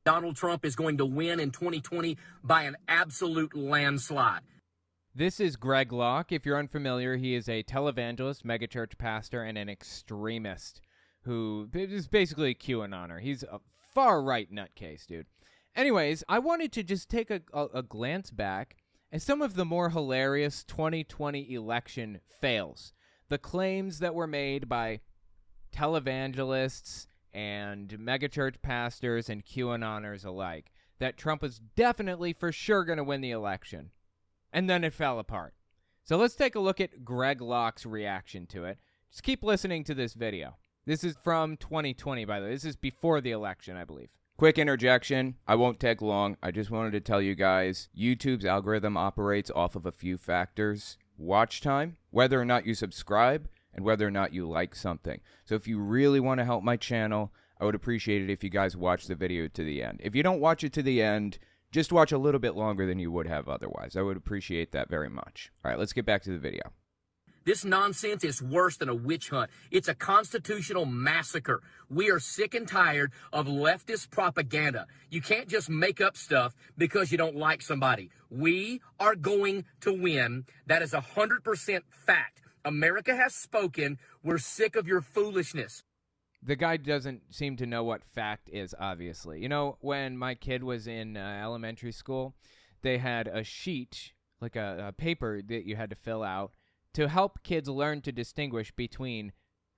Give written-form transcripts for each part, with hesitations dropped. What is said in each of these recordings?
Donald Trump is going to win in 2020 by an absolute landslide. This is Greg Locke. If you're unfamiliar, he is a televangelist, megachurch pastor, and an extremist who is basically a QAnoner. He's a far-right nutcase, dude. Anyways, I wanted to just take a glance back at some of the more hilarious 2020 election fails. The claims that were made by televangelists and megachurch pastors and QAnoners alike that Trump was definitely for sure going to win the election. And then it fell apart. So let's take a look at Greg Locke's reaction to it. Just keep listening to this video. This is from 2020, by the way. This is before the election, I believe. Quick interjection. I won't take long. I just wanted to tell you guys, YouTube's algorithm operates off of a few factors. Watch time, whether or not you subscribe, and whether or not you like something. So if you really want to help my channel, I would appreciate it if you guys watch the video to the end. If you don't watch it to the end, just watch a little bit longer than you would have otherwise. I would appreciate that very much. All right, let's get back to the video. This nonsense is worse than a witch hunt. It's a constitutional massacre. We are sick and tired of leftist propaganda. You can't just make up stuff because you don't like somebody. We are going to win. That is 100% fact. America has spoken. We're sick of your foolishness. The guy doesn't seem to know what fact is, obviously. You know, when my kid was in elementary school, they had a sheet, like a paper that you had to fill out to help kids learn to distinguish between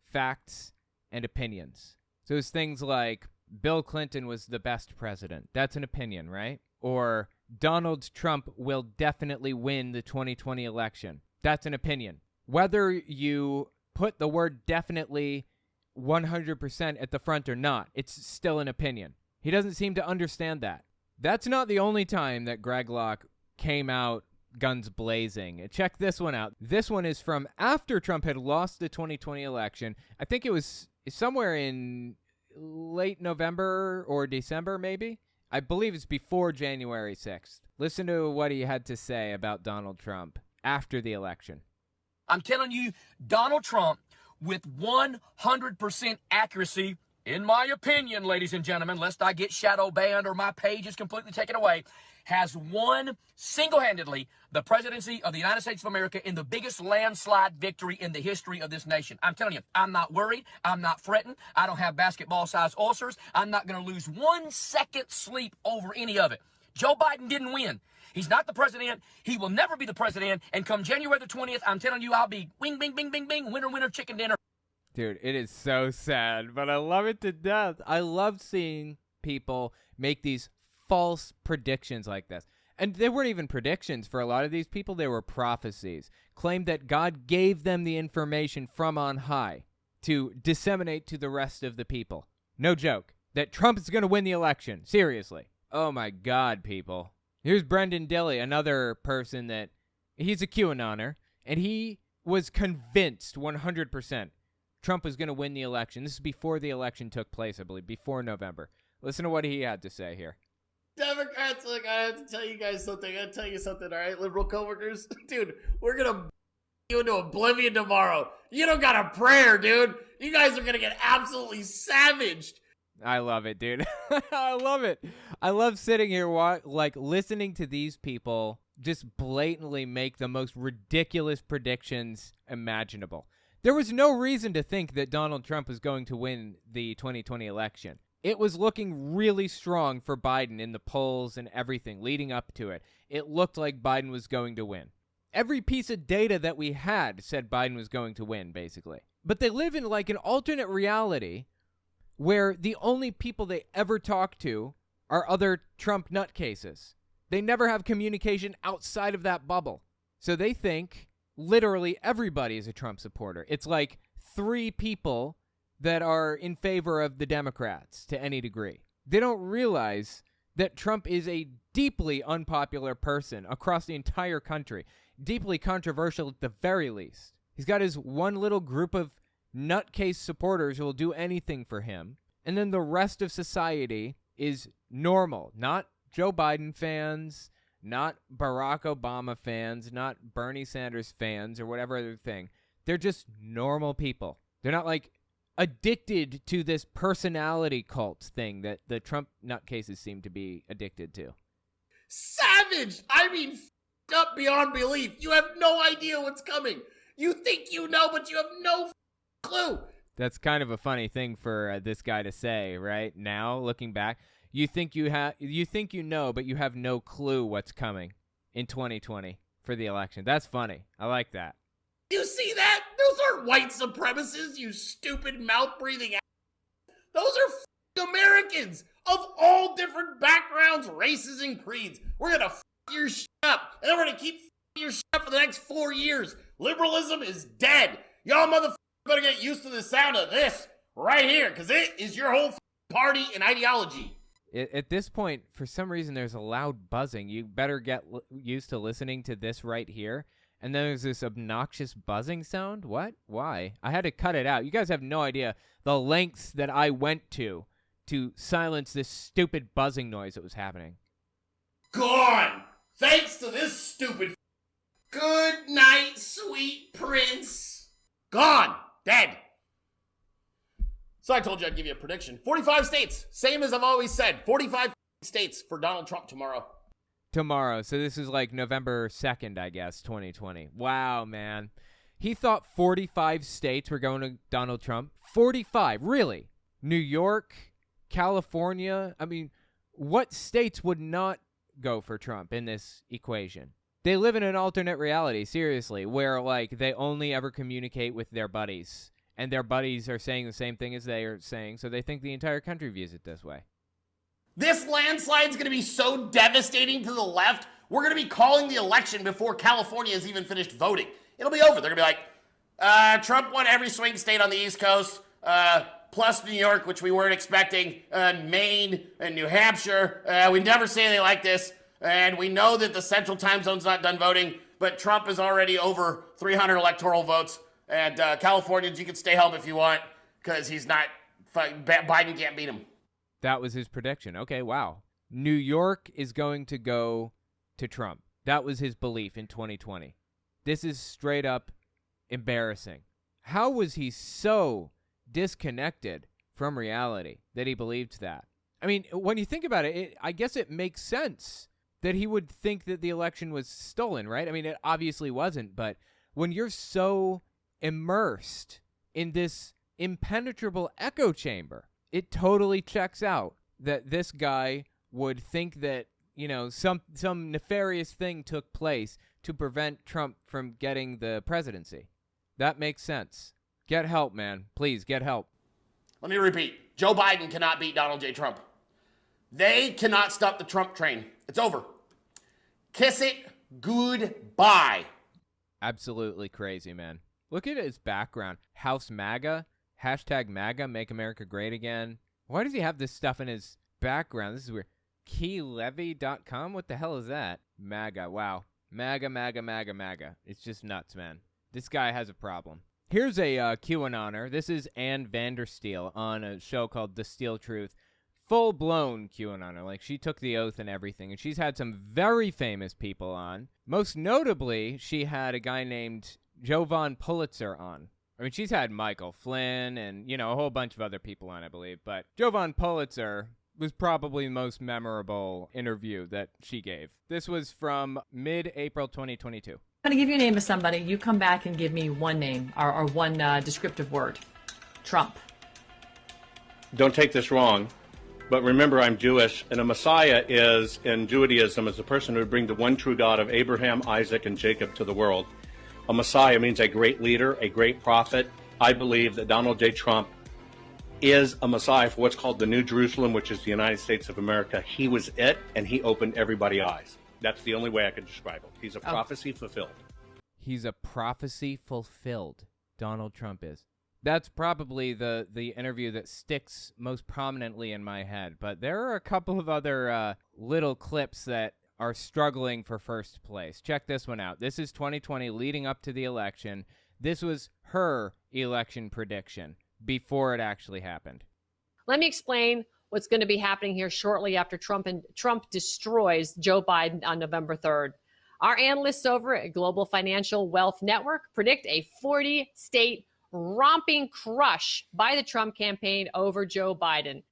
facts and opinions. So it's things like, Bill Clinton was the best president. That's an opinion, right? Or Donald Trump will definitely win the 2020 election. That's an opinion. Whether you put the word definitely 100% at the front or not, it's still an opinion. He doesn't seem to understand that. That's not the only time that Greg Locke came out guns blazing. Check this one out. This one is from after Trump had lost the 2020 election. I think it was somewhere in late November or December, maybe. I believe it's before January 6th. Listen to what he had to say about Donald Trump after the election. I'm telling you, Donald Trump, with 100% accuracy, in my opinion, ladies and gentlemen, lest I get shadow banned or my page is completely taken away, has won single-handedly the presidency of the United States of America in the biggest landslide victory in the history of this nation. I'm telling you, I'm not worried. I'm not fretting. I don't have basketball-sized ulcers. I'm not going to lose 1 second sleep over any of it. Joe Biden didn't win. He's not the president. He will never be the president. And come January the 20th, I'm telling you, I'll be wing, bing, bing, bing, bing, winner, winner, chicken dinner. Dude, it is so sad, but I love it to death. I love seeing people make these false predictions like this. And they weren't even predictions for a lot of these people. They were prophecies. Claimed that God gave them the information from on high to disseminate to the rest of the people. No joke. That Trump is going to win the election. Seriously. Oh my God, people. Here's Brendan Dilley, another person that he's a QAnoner, and he was convinced 100% Trump was going to win the election. This is before the election took place, I believe, before November. Listen to what he had to say here. Democrats, look, I have to tell you guys something. I gotta tell you something, all right, liberal coworkers? Dude, we're gonna you into oblivion tomorrow. You don't got a prayer, dude. You guys are gonna get absolutely savaged. I love it, dude. I love it. I love sitting here, listening to these people just blatantly make the most ridiculous predictions imaginable. There was no reason to think that Donald Trump was going to win the 2020 election. It was looking really strong for Biden in the polls and everything leading up to it. It looked like Biden was going to win. Every piece of data that we had said Biden was going to win, basically. But they live in like an alternate reality where the only people they ever talk to are other Trump nutcases. They never have communication outside of that bubble. So they think literally everybody is a Trump supporter. It's like 3 people that are in favor of the Democrats to any degree. They don't realize that Trump is a deeply unpopular person across the entire country, deeply controversial at the very least. He's got his one little group of nutcase supporters who will do anything for him, and then the rest of society is normal, not Joe Biden fans, not Barack Obama fans, not Bernie Sanders fans, or whatever other thing. They're just normal people. They're not like addicted to this personality cult thing that the Trump nutcases seem to be addicted to. Savage! I mean, f***ed up beyond belief. You have no idea what's coming. You think you know, but you have no clue. That's kind of a funny thing for this guy to say, right? Now, looking back, you think you know, but you have no clue what's coming in 2020 for the election. That's funny. I like that. You see that? Those aren't white supremacists, you stupid mouth-breathing ass. Those are Americans of all different backgrounds, races, and creeds. We're gonna your shit up, and then we're gonna keep your shit up for the next 4 years. Liberalism is dead. Y'all motherfuckers better get used to the sound of this right here, because it is your whole party and ideology. At this point, for some reason, there's a loud buzzing. You better get used to listening to this right here. And then there's this obnoxious buzzing sound. What? Why? I had to cut it out. You guys have no idea the lengths that I went to silence this stupid buzzing noise that was happening. Gone! Thanks to this stupid good night, sweet prince. Gone! Dead! So I told you I'd give you a prediction. 45 states. Same as I've always said. 45 states for Donald Trump tomorrow. Tomorrow. So this is like November 2nd, I guess, 2020. Wow, man. He thought 45 states were going to Donald Trump. 45, really? New York, California. I mean, what states would not go for Trump in this equation? They live in an alternate reality, seriously, where like they only ever communicate with their buddies. And their buddies are saying the same thing as they are saying, so they think the entire country views it this way. This landslide's going to be so devastating to the left, we're going to be calling the election before California has even finished voting. It'll be over. They're going to be like, Trump won every swing state on the East Coast, plus New York, which we weren't expecting, Maine, and New Hampshire. We've never seen anything like this, and we know that the Central Time Zone's not done voting, but Trump is already over 300 electoral votes, and Californians, you can stay home if you want, because he's not, Biden can't beat him. That was his prediction. Okay, wow. New York is going to go to Trump. That was his belief in 2020. This is straight up embarrassing. How was he so disconnected from reality that he believed that? I mean, when you think about it, I guess it makes sense that he would think that the election was stolen, right? I mean, it obviously wasn't, but when you're so immersed in this impenetrable echo chamber, it totally checks out that this guy would think that, you know, some nefarious thing took place to prevent Trump from getting the presidency. That makes sense. Get help, man. Please, get help. Let me repeat. Joe Biden cannot beat Donald J. Trump. They cannot stop the Trump train. It's over. Kiss it goodbye. Absolutely crazy, man. Look at his background. House MAGA. Hashtag MAGA, Make America Great Again. Why does he have this stuff in his background? This is weird. KeyLevy.com? What the hell is that? MAGA, wow. MAGA, MAGA, MAGA, MAGA. It's just nuts, man. This guy has a problem. Here's a QAnoner. This is Ann Vandersteel on a show called The Steel Truth. Full-blown QAnoner. Like, she took the oath and everything. And she's had some very famous people on. Most notably, she had a guy named Jovan Pulitzer on. I mean, she's had Michael Flynn and, you know, a whole bunch of other people on, I believe. But Jovan Pulitzer was probably the most memorable interview that she gave. This was from mid-April 2022. I'm going to give you a name of somebody. You come back and give me one name or one descriptive word. Trump. Don't take this wrong, but remember I'm Jewish, and a Messiah is, in Judaism, is a person who would bring the one true God of Abraham, Isaac, and Jacob to the world. A Messiah means a great leader, a great prophet. I believe that Donald J. Trump is a Messiah for what's called the New Jerusalem, which is the United States of America. He was it, and he opened everybody's eyes. That's the only way I could describe him. He's a prophecy fulfilled. He's a prophecy fulfilled. Donald Trump is. That's probably the interview that sticks most prominently in my head. But there are a couple of other little clips that are struggling for first place. Check this one out. This is 2020 leading up to the election. This was her election prediction before it actually happened. Let me explain what's going to be happening here shortly after Trump destroys Joe Biden on November 3rd. Our analysts over at Global Financial Wealth Network predict a 40-state romping crush by the Trump campaign over Joe Biden.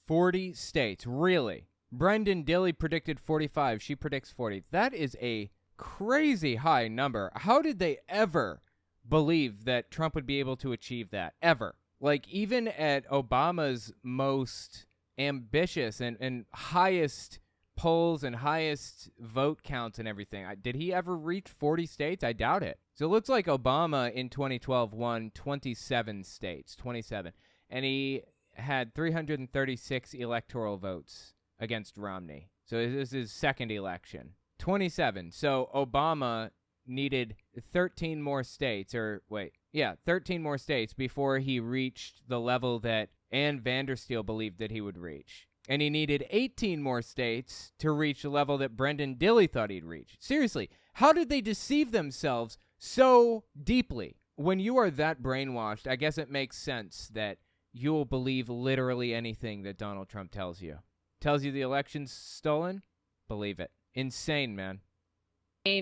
40 states, really? Brendan Dilley predicted 45. She predicts 40. That is a crazy high number. How did they ever believe that Trump would be able to achieve that? Ever. Like, even at Obama's most ambitious and highest polls and highest vote counts and everything, did he ever reach 40 states? I doubt it. So it looks like Obama in 2012 won 27 states, 27. And he had 336 electoral votes against Romney. So this is his second election. 27. So Obama needed 13 more states, 13 more states before he reached the level that Ann Vandersteel believed that he would reach. And he needed 18 more states to reach the level that Brendan Dilley thought he'd reach. Seriously, how did they deceive themselves so deeply? When you are that brainwashed, I guess it makes sense that you'll believe literally anything that Donald Trump tells you. Tells you the election's stolen? Believe it. Insane, man.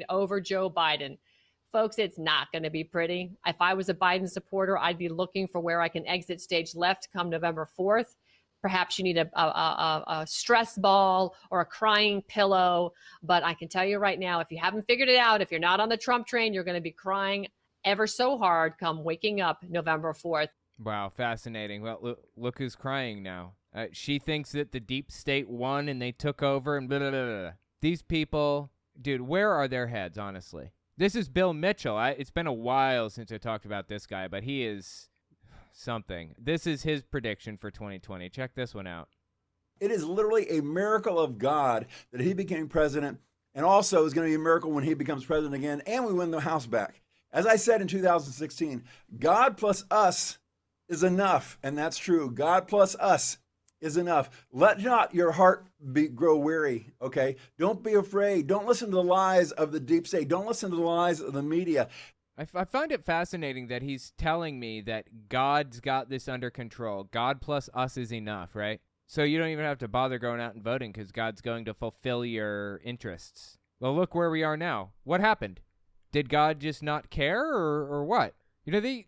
Over Joe Biden. Folks, it's not going to be pretty. If I was a Biden supporter, I'd be looking for where I can exit stage left come November 4th. Perhaps you need a stress ball or a crying pillow. But I can tell you right now, if you haven't figured it out, if you're not on the Trump train, you're going to be crying ever so hard come waking up November 4th. Wow, fascinating. Well, look who's crying now. She thinks that the deep state won and they took over and blah, blah, blah, blah. These people, dude, where are their heads, honestly? This is Bill Mitchell. It's been a while since I talked about this guy, but he is something. This is his prediction for 2020. Check this one out. It is literally a miracle of God that he became president, and also is going to be a miracle when he becomes president again and we win the House back. As I said in 2016, God plus us is enough, and that's true. God plus us is enough. Let not your heart grow weary, okay? Don't be afraid. Don't listen to the lies of the deep state. Don't listen to the lies of the media. I find it fascinating that he's telling me that God's got this under control. God plus us is enough, right? So you don't even have to bother going out and voting because God's going to fulfill your interests. Well, look where we are now. What happened? Did God just not care or what? You know, they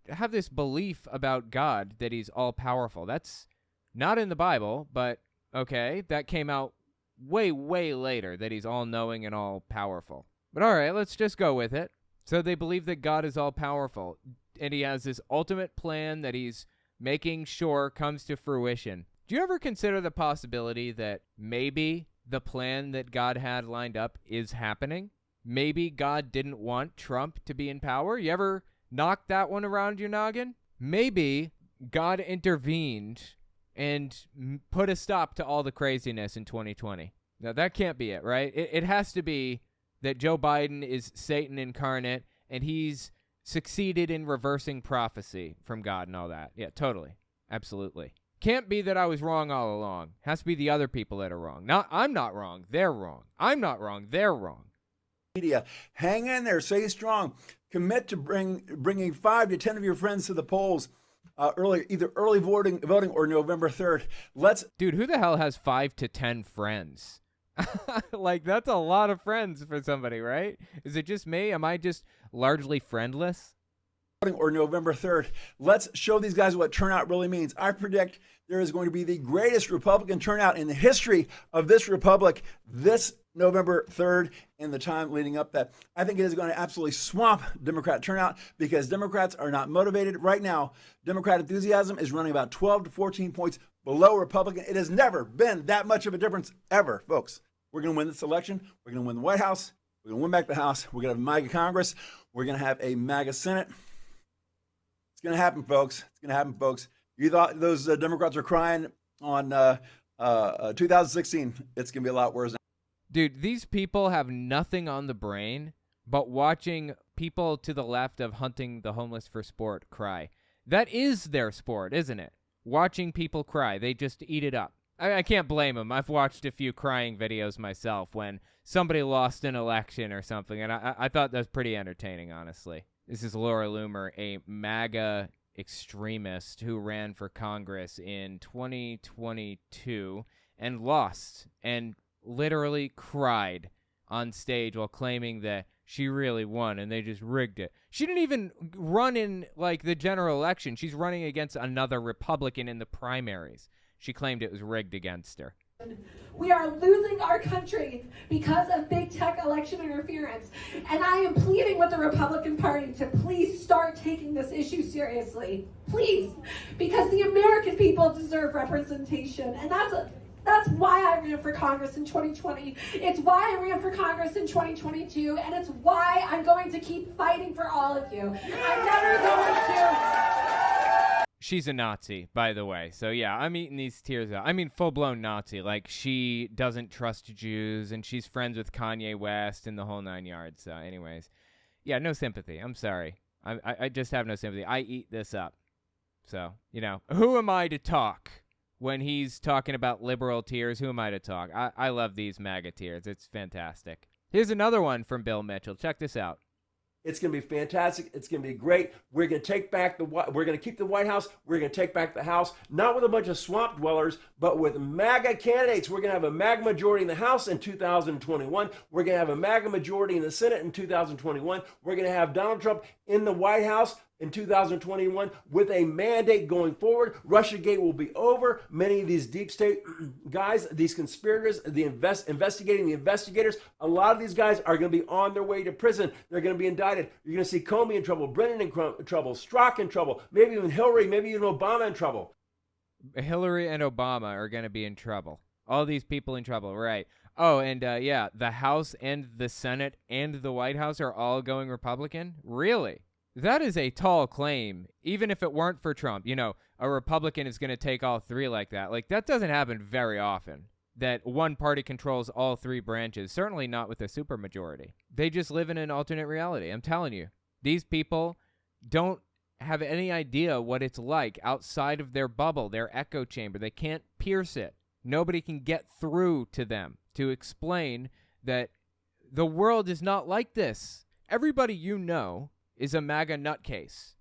have this belief about God that he's all-powerful. That's not in the Bible, but okay, that came out way, way later, that he's all-knowing and all-powerful. But all right, let's just go with it. So they believe that God is all-powerful, and he has this ultimate plan that he's making sure comes to fruition. Do you ever consider the possibility that maybe the plan that God had lined up is happening? Maybe God didn't want Trump to be in power? You ever knock that one around your noggin? Maybe God intervened and put a stop to all the craziness in 2020. Now, that can't be it, right? It has to be that Joe Biden is Satan incarnate, and he's succeeded in reversing prophecy from God and all that. Yeah, totally. Absolutely. Can't be that I was wrong all along. Has to be the other people that are wrong. I'm not wrong. They're wrong. I'm not wrong. They're wrong. Media, hang in there. Stay strong. Commit to bringing 5 to 10 of your friends to the polls either early voting or November 3rd. Dude, who the hell has 5 to 10 friends? Like, that's a lot of friends for somebody, right? Is it just me? Am I just largely friendless? Or November 3rd. Let's show these guys what turnout really means. I predict there is going to be the greatest Republican turnout in the history of this republic this November 3rd and the time leading up that. I think it is going to absolutely swamp Democrat turnout because Democrats are not motivated. Right now, Democrat enthusiasm is running about 12 to 14 points below Republican. It has never been that much of a difference ever, folks. We're going to win this election. We're going to win the White House. We're going to win back the House. We're going to have a MAGA Congress. We're going to have a MAGA Senate. It's going to happen, folks. It's going to happen, folks. You thought those Democrats were crying on 2016. It's going to be a lot worse now. Dude, these people have nothing on the brain but watching people to the left of hunting the homeless for sport cry. That is their sport, isn't it? Watching people cry. They just eat it up. I can't blame them. I've watched a few crying videos myself when somebody lost an election or something, and I thought that was pretty entertaining, honestly. This is Laura Loomer, a MAGA extremist who ran for Congress in 2022 and lost and literally cried on stage while claiming that she really won and they just rigged it. She didn't even run in, like, the general election. She's running against another Republican in the primaries. She claimed it was rigged against her. We are losing our country because of big tech election interference. And I am pleading with the Republican Party to please start taking this issue seriously. Please. Because the American people deserve representation. And that's why I ran for Congress in 2020. It's why I ran for Congress in 2022. And it's why I'm going to keep fighting for all of you. I'm never going to... She's a Nazi, by the way. So, yeah, I'm eating these tears out. I mean, full-blown Nazi. Like, she doesn't trust Jews, and she's friends with Kanye West and the whole 9 yards. So, anyways. Yeah, no sympathy. I'm sorry. I just have no sympathy. I eat this up. So, you know, who am I to talk when he's talking about liberal tears? Who am I to talk? I love these MAGA tears. It's fantastic. Here's another one from Bill Mitchell. Check this out. It's going to be fantastic. It's going to be great. We're going to take back we're going to keep the White House. We're going to take back the House, not with a bunch of swamp dwellers, but with MAGA candidates. We're going to have a MAGA majority in the House in 2021. We're going to have a MAGA majority in the Senate in 2021. We're going to have Donald Trump in the White House in 2021 with a mandate going forward. Russiagate will be over. Many of these deep state guys, these conspirators, investigating the investigators, a lot of these guys are going to be on their way to prison. They're going to be indicted. You're going to see Comey in trouble, Brennan in trouble, Strzok in trouble, maybe even Hillary, maybe even Obama in trouble. Hillary and Obama are going to be in trouble. All these people in trouble, right. Oh, and yeah, the House and the Senate and the White House are all going Republican? Really? That is a tall claim, even if it weren't for Trump. You know, a Republican is going to take all three like that. Like, that doesn't happen very often, that one party controls all three branches, certainly not with a supermajority. They just live in an alternate reality. I'm telling you, these people don't have any idea what it's like outside of their bubble, their echo chamber. They can't pierce it. Nobody can get through to them to explain that the world is not like this. Everybody you know is a MAGA nutcase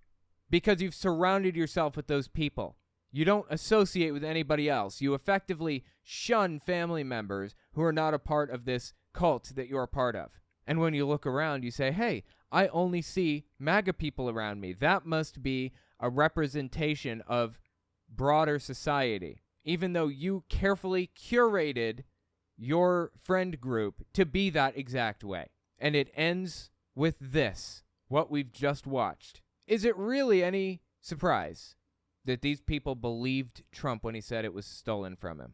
because you've surrounded yourself with those people. You don't associate with anybody else. You effectively shun family members who are not a part of this cult that you're a part of. And when you look around, you say, hey, I only see MAGA people around me. That must be a representation of broader society, even though you carefully curated your friend group to be that exact way. And it ends with this. What we've just watched. Is it really any surprise that these people believed Trump when he said it was stolen from him?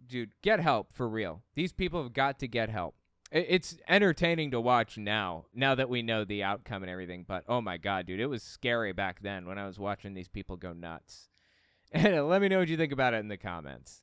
Dude, get help for real. These people have got to get help. It's entertaining to watch now that we know the outcome and everything, but oh my God, dude, it was scary back then when I was watching these people go nuts. And let me know what you think about it in the comments.